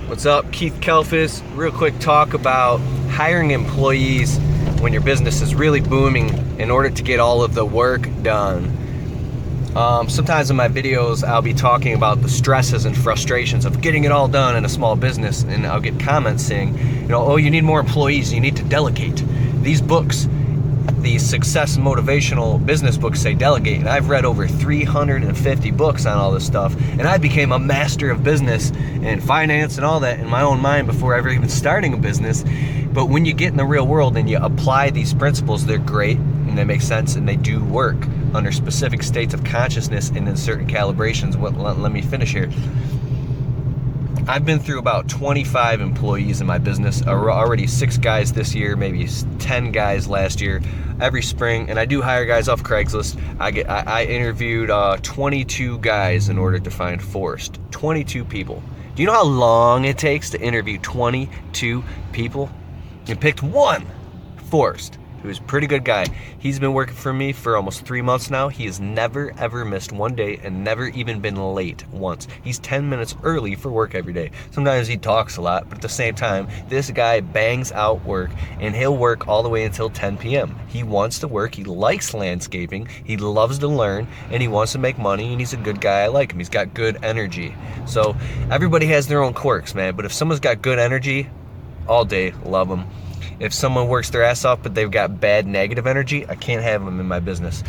What's up? Keith Kelfis. Real quick talk about hiring employees when your business is really booming in order to get all of the work done. Sometimes in my videos I'll be talking about the stresses and frustrations of getting it all done in a small business, and I'll get comments saying, oh, you need more employees, you need to delegate. These books, these success motivational business books say delegate, and I've read over 350 books on all this stuff, and I became a master of business and finance and all that in my own mind before ever even starting a business. But when you get in the real world and you apply these principles, they're great and they make sense and they do work under specific states of consciousness and in certain calibrations. Let me finish here. I've been through about 25 employees in my business, already 6 guys this year, maybe 10 guys last year, every spring, and I do hire guys off Craigslist. I interviewed 22 guys in order to find Forrest. 22 people. Do you know how long it takes to interview 22 people? And picked one, Forrest, who's a pretty good guy. He's been working for me for almost 3 months now. He has never ever missed one day and never even been late once. He's 10 minutes early for work every day. Sometimes he talks a lot, but at the same time, this guy bangs out work, and he'll work all the way until 10 p.m. He wants to work, he likes landscaping, he loves to learn, and he wants to make money, and he's a good guy. I like him. He's got good energy. So everybody has their own quirks, man, but if someone's got good energy, all day, love them. If someone works their ass off but they've got bad negative energy, I can't have them in my business.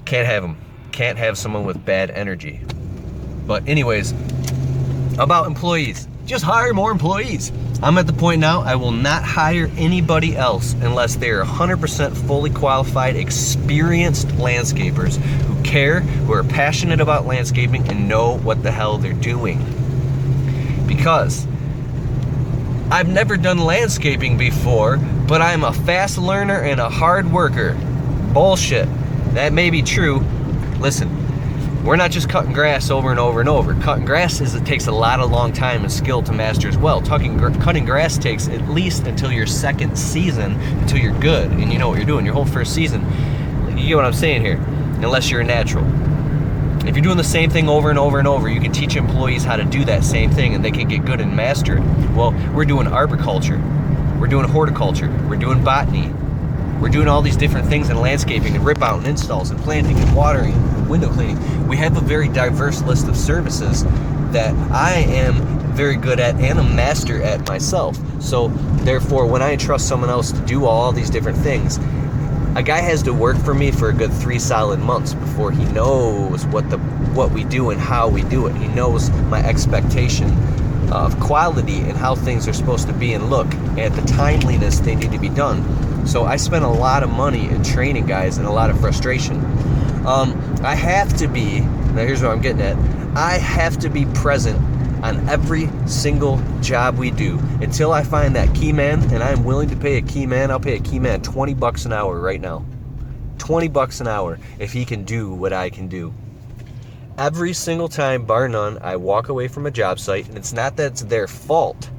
Can't have them. Can't have someone with bad energy. But anyways, about employees, just hire more employees. I'm at the point now I will not hire anybody else unless they're 100% fully qualified, experienced landscapers who care, who are passionate about landscaping and know what the hell they're doing. Because I've never done landscaping before, but I'm a fast learner and a hard worker. Bullshit. That may be true. Listen, we're not just cutting grass over and over and over. Cutting grass takes a lot of long time and skill to master as well. Cutting grass takes at least until your second season, until you're good and you know what you're doing. Your whole first season, you get what I'm saying here, unless you're a natural. If you're doing the same thing over and over and over, you can teach employees how to do that same thing and they can get good and master it. Well, we're doing arboriculture, we're doing horticulture, we're doing botany, we're doing all these different things in landscaping and rip out and installs and planting and watering and window cleaning. We have a very diverse list of services that I am very good at and a master at myself. So therefore, when I entrust someone else to do all these different things, a guy has to work for me for a good 3 solid months before he knows what we do and how we do it. He knows my expectation of quality and how things are supposed to be and look at the timeliness they need to be done. So I spend a lot of money in training guys and a lot of frustration. I have to be, now here's what I'm getting at, I have to be present on every single job we do until I find that key man, and I'm willing to pay a key man. I'll pay a key man $20 an hour right now. $20 an hour if he can do what I can do. Every single time, bar none, I walk away from a job site, and it's not that it's their fault.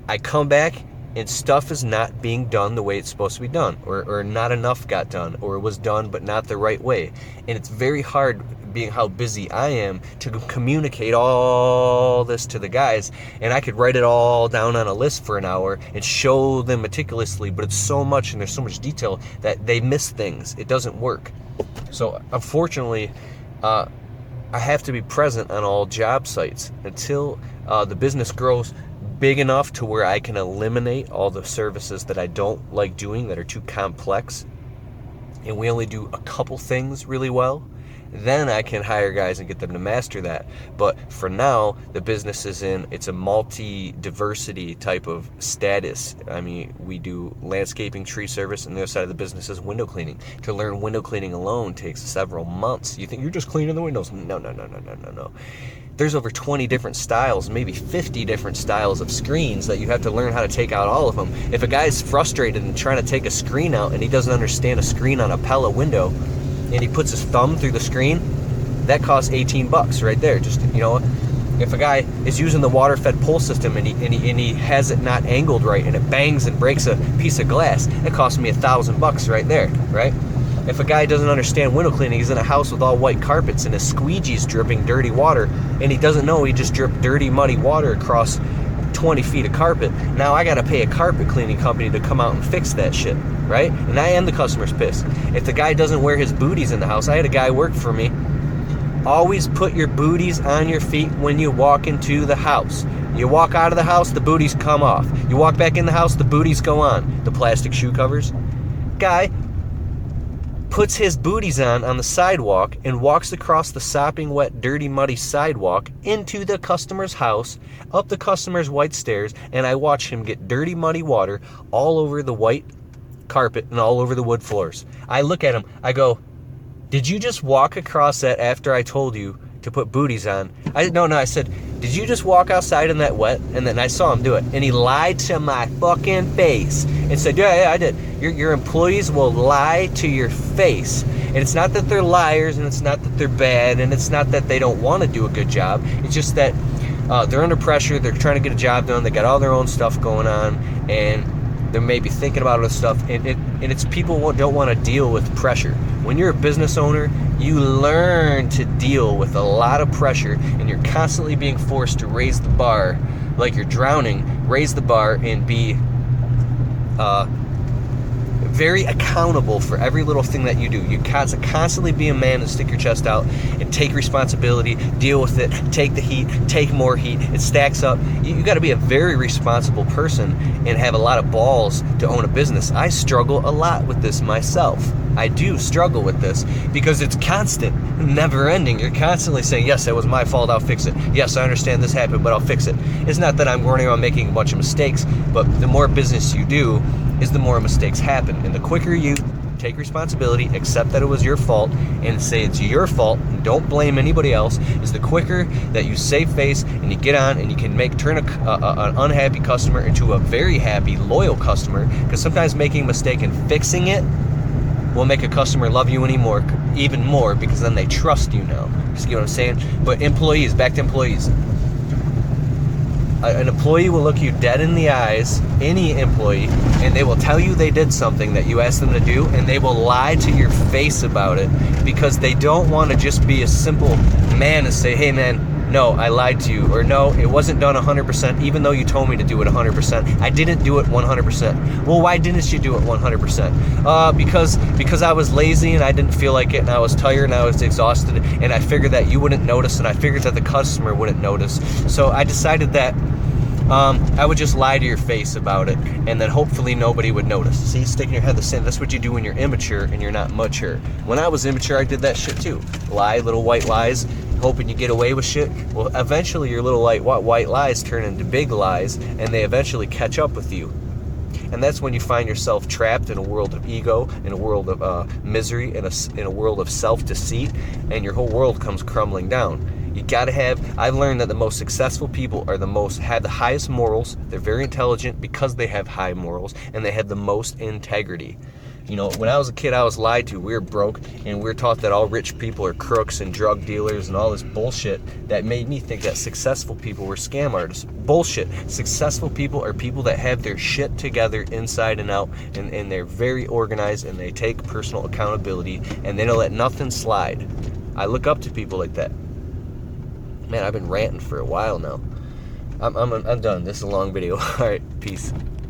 I come back and stuff is not being done the way it's supposed to be done, or not enough got done, or it was done but not the right way. And it's very hard, being how busy I am, to communicate all this to the guys, and I could write it all down on a list for an hour and show them meticulously, but it's so much and there's so much detail that they miss things. It doesn't work. So unfortunately, I have to be present on all job sites until the business grows big enough to where I can eliminate all the services that I don't like doing, that are too complex, and we only do a couple things really well. Then I can hire guys and get them to master that. But for now, the business is it's a multi-diversity type of status. I mean, we do landscaping, tree service, and the other side of the business is window cleaning. To learn window cleaning alone takes several months. You think you're just cleaning the windows? No. There's over 20 different styles, maybe 50 different styles of screens that you have to learn how to take out all of them. If a guy's frustrated and trying to take a screen out and he doesn't understand a screen on a Pella window, and he puts his thumb through the screen, that costs $18 right there. Just, if a guy is using the water-fed pull system and he has it not angled right and it bangs and breaks a piece of glass, it costs me $1,000 right there, right? If a guy doesn't understand window cleaning, he's in a house with all white carpets and his squeegee's dripping dirty water, and he doesn't know he just dripped dirty, muddy water across 20 feet of carpet. Now I gotta pay a carpet cleaning company to come out and fix that shit, right? And I am the customer's pissed. If the guy doesn't wear his booties in the house, I had a guy work for me. Always put your booties on your feet when you walk into the house. You walk out of the house, the booties come off. You walk back in the house, the booties go on. The plastic shoe covers. Guy puts his booties on the sidewalk and walks across the sopping wet, dirty, muddy sidewalk into the customer's house, up the customer's white stairs, and I watch him get dirty, muddy water all over the white carpet and all over the wood floors. I look at him, I go, did you just walk across that after I told you to put booties on? I said, did you just walk outside in that wet? And then I saw him do it. And he lied to my fucking face and said, yeah, I did. Your employees will lie to your face. And it's not that they're liars, and it's not that they're bad, and it's not that they don't want to do a good job. It's just that they're under pressure. They're trying to get a job done. They got all their own stuff going on, and they're maybe thinking about other stuff. And it's people don't want to deal with pressure. When you're a business owner, you learn to deal with a lot of pressure, and you're constantly being forced to raise the bar like you're drowning, raise the bar and be very accountable for every little thing that you do. You constantly be a man and stick your chest out and take responsibility, deal with it, take the heat, take more heat. It stacks up. You got to be a very responsible person and have a lot of balls to own a business. I struggle a lot with this myself. I do struggle with this because it's constant, never ending. You're constantly saying, yes, that was my fault, I'll fix it. Yes, I understand this happened, but I'll fix it. It's not that I'm running around making a bunch of mistakes, but the more business you do is the more mistakes happen. And the quicker you take responsibility, accept that it was your fault, and say it's your fault, and don't blame anybody else, is the quicker that you save face and you get on and you can turn an unhappy customer into a very happy, loyal customer. Because sometimes making a mistake and fixing it will make a customer love you even more, because then they trust you now. You see what I'm saying? But employees, back to employees. An employee will look you dead in the eyes, any employee, and they will tell you they did something that you asked them to do, and they will lie to your face about it because they don't want to just be a simple man and say, hey man, no, I lied to you, or no, it wasn't done 100%, even though you told me to do it 100%. I didn't do it 100%. Well, why didn't you do it 100%? Because I was lazy and I didn't feel like it, and I was tired and I was exhausted, and I figured that you wouldn't notice, and I figured that the customer wouldn't notice. So I decided that I would just lie to your face about it, and then hopefully nobody would notice. See, sticking your head in the sand. That's what you do when you're immature and you're not mature. When I was immature, I did that shit too. Lie, little white lies, hoping you get away with shit. Well, eventually your little white lies turn into big lies, and they eventually catch up with you. And that's when you find yourself trapped in a world of ego, in a world of misery, in a world of self-deceit, and your whole world comes crumbling down. You gotta I've learned that the most successful people have the highest morals. They're very intelligent because they have high morals, and they have the most integrity. You know, when I was a kid, I was lied to. We were broke, and we were taught that all rich people are crooks and drug dealers and all this bullshit that made me think that successful people were scam artists. Bullshit. Successful people are people that have their shit together inside and out, and they're very organized, and they take personal accountability, and they don't let nothing slide. I look up to people like that. Man, I've been ranting for a while now. I'm done. This is a long video. All right, peace.